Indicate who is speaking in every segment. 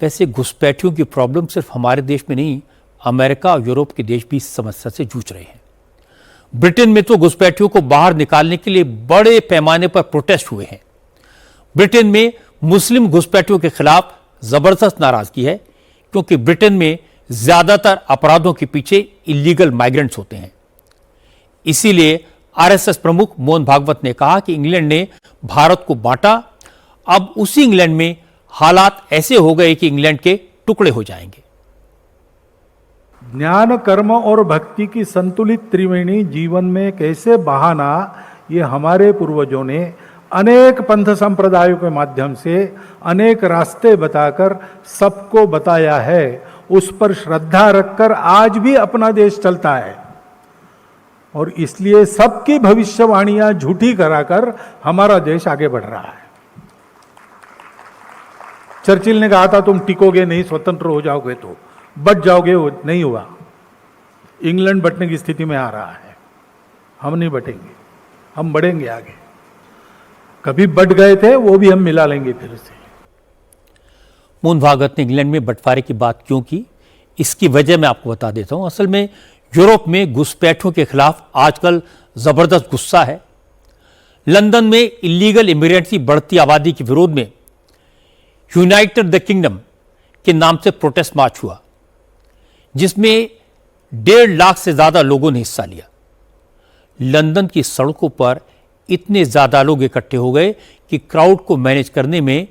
Speaker 1: वैसे घुसपैठियों की प्रॉब्लम सिर्फ हमारे देश में नहीं, अमेरिका और यूरोप के देश भी इस समस्या से जूझ रहे हैं। ब्रिटेन में तो घुसपैठियों को बाहर निकालने के लिए बड़े पैमाने पर प्रोटेस्ट हुए हैं। ब्रिटेन में मुस्लिम घुसपैठियों के खिलाफ जबरदस्त नाराजगी है, क्योंकि ब्रिटेन में ज्यादातर अपराधों के पीछे इलीगल माइग्रेंट्स होते हैं। इसीलिए आरएसएस प्रमुख मोहन भागवत ने कहा कि इंग्लैंड ने भारत को बांटा, अब उसी इंग्लैंड में हालात ऐसे हो गए कि इंग्लैंड के टुकड़े हो जाएंगे।
Speaker 2: ज्ञान, कर्म और भक्ति की संतुलित त्रिवेणी जीवन में कैसे बहाना, ये हमारे पूर्वजों ने अनेक पंथ संप्रदायों के माध्यम से अनेक रास्ते बताकर सबको बताया है। उस पर श्रद्धा रखकर आज भी अपना देश चलता है, और इसलिए सबकी भविष्यवाणियां झूठी कराकर हमारा देश आगे बढ़ रहा है। चर्चिल ने कहा था तुम टिकोगे नहीं, स्वतंत्र हो जाओगे तो बच जाओगे, वो नहीं हुआ। इंग्लैंड बटने की स्थिति में आ रहा है। हम नहीं बटेंगे, हम बढ़ेंगे आगे। कभी बट गए थे, वो भी हम मिला लेंगे फिर से।
Speaker 1: मोहन भागवत ने इंग्लैंड में बंटवारे की बात क्यों की, इसकी वजह मैं आपको बता देता हूं। असल में यूरोप में घुसपैठियों के खिलाफ आजकल जबरदस्त गुस्सा है। लंदन में इलीगल इमिग्रेंट्स की बढ़ती आबादी के विरोध में यूनाइटेड द किंगडम के नाम से प्रोटेस्ट मार्च हुआ, जिसमें 1.5 लाख से ज्यादा लोगों ने हिस्सा लिया। लंदन की सड़कों पर इतने ज्यादा लोग इकट्ठे हो गए कि क्राउड को मैनेज करने में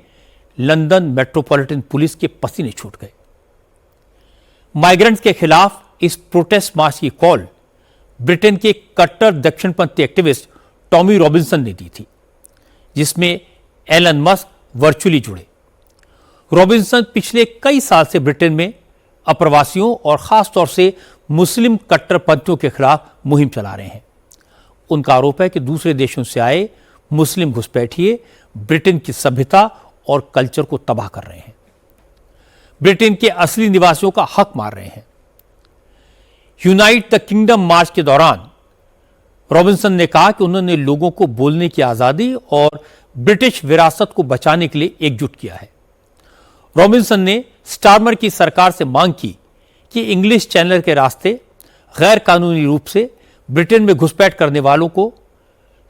Speaker 1: लंदन मेट्रोपॉलिटन पुलिस के पसीने छूट गए। माइग्रेंट्स के खिलाफ इस प्रोटेस्ट मार्च की कॉल ब्रिटेन के कट्टर दक्षिणपंथी एक्टिविस्ट टॉमी रॉबिन्सन ने दी थी, जिसमें एलन मस्क वर्चुअली जुड़े। रॉबिन्सन पिछले कई साल से ब्रिटेन में अप्रवासियों और खासतौर से मुस्लिम कट्टरपंथियों के खिलाफ मुहिम चला रहे हैं। उनका आरोप है कि दूसरे देशों से आए मुस्लिम घुसपैठिए ब्रिटेन की सभ्यता और कल्चर को तबाह कर रहे हैं, ब्रिटेन के असली निवासियों का हक मार रहे हैं। यूनाइट द किंगडम मार्च के दौरान रॉबिन्सन ने कहा कि उन्होंने लोगों को बोलने की आजादी और ब्रिटिश विरासत को बचाने के लिए एकजुट किया है। रॉबिन्सन ने स्टार्मर की सरकार से मांग की कि इंग्लिश चैनल के रास्ते गैर कानूनी रूप से ब्रिटेन में घुसपैठ करने वालों को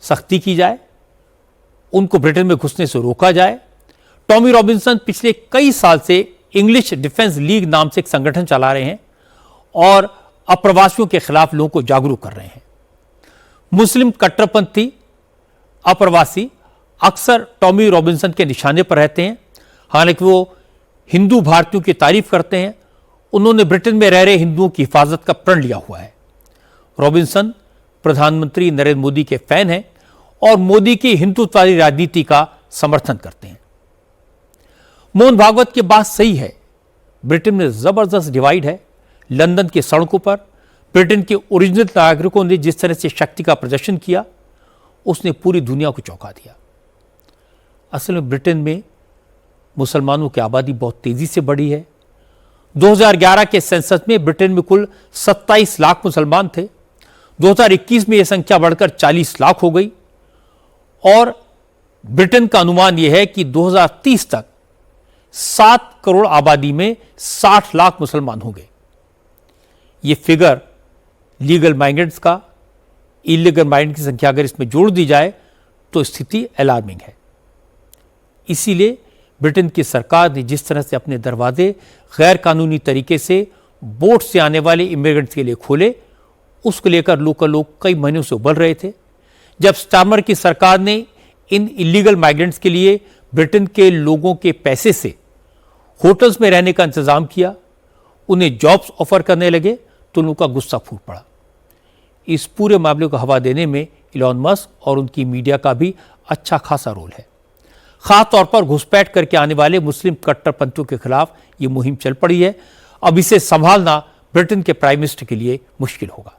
Speaker 1: सख्ती की जाए, उनको ब्रिटेन में घुसने से रोका जाए। टॉमी रॉबिन्सन पिछले कई साल से इंग्लिश डिफेंस लीग नाम से एक संगठन चला रहे हैं और अप्रवासियों के खिलाफ लोगों को जागरूक कर रहे हैं। मुस्लिम कट्टरपंथी अप्रवासी अक्सर टॉमी रॉबिन्सन के निशाने पर रहते हैं। हालांकि वो हिंदू भारतीयों की तारीफ करते हैं, उन्होंने ब्रिटेन में रह रहे हिंदुओं की हिफाजत का प्रण लिया हुआ है। रॉबिन्सन प्रधानमंत्री नरेंद्र मोदी के फैन हैं और मोदी की हिंदुत्ववादी राजनीति का समर्थन करते हैं। मोहन भागवत की बात सही है, ब्रिटेन में जबरदस्त डिवाइड है। लंदन की सड़कों पर ब्रिटेन के ओरिजिनल नागरिकों ने जिस तरह से शक्ति का प्रदर्शन किया, उसने पूरी दुनिया को चौंका दिया। असल में ब्रिटेन में मुसलमानों की आबादी बहुत तेजी से बढ़ी है। 2011 के सेंसस में ब्रिटेन में कुल 27 लाख मुसलमान थे। 2021 में यह संख्या बढ़कर 40 लाख हो गई और ब्रिटेन का अनुमान यह है कि 2030 तक 7 करोड़ आबादी में 60 लाख मुसलमान होंगे। यह फिगर लीगल माइग्रेंट्स का, इलीगल माइग्रेंट की संख्या अगर इसमें जोड़ दी जाए तो स्थिति अलार्मिंग है। इसीलिए ब्रिटेन की सरकार ने जिस तरह से अपने दरवाजे गैर कानूनी तरीके से बोट से आने वाले इमिग्रेंट्स के लिए खोले, उसको लेकर लोकल लोग कई महीनों से उबल रहे थे। जब स्टार्मर की सरकार ने इन इलीगल माइग्रेंट्स के लिए ब्रिटेन के लोगों के पैसे से होटल्स में रहने का इंतजाम किया, उन्हें जॉब्स ऑफर करने लगे, तो उनका गुस्सा फूट पड़ा। इस पूरे मामले को हवा देने में इलॉन मस्क और उनकी मीडिया का भी अच्छा खासा रोल है। खास तौर पर घुसपैठ करके आने वाले मुस्लिम कट्टरपंथियों के खिलाफ ये मुहिम चल पड़ी है। अब इसे संभालना ब्रिटेन के प्राइम मिनिस्टर के लिए मुश्किल होगा।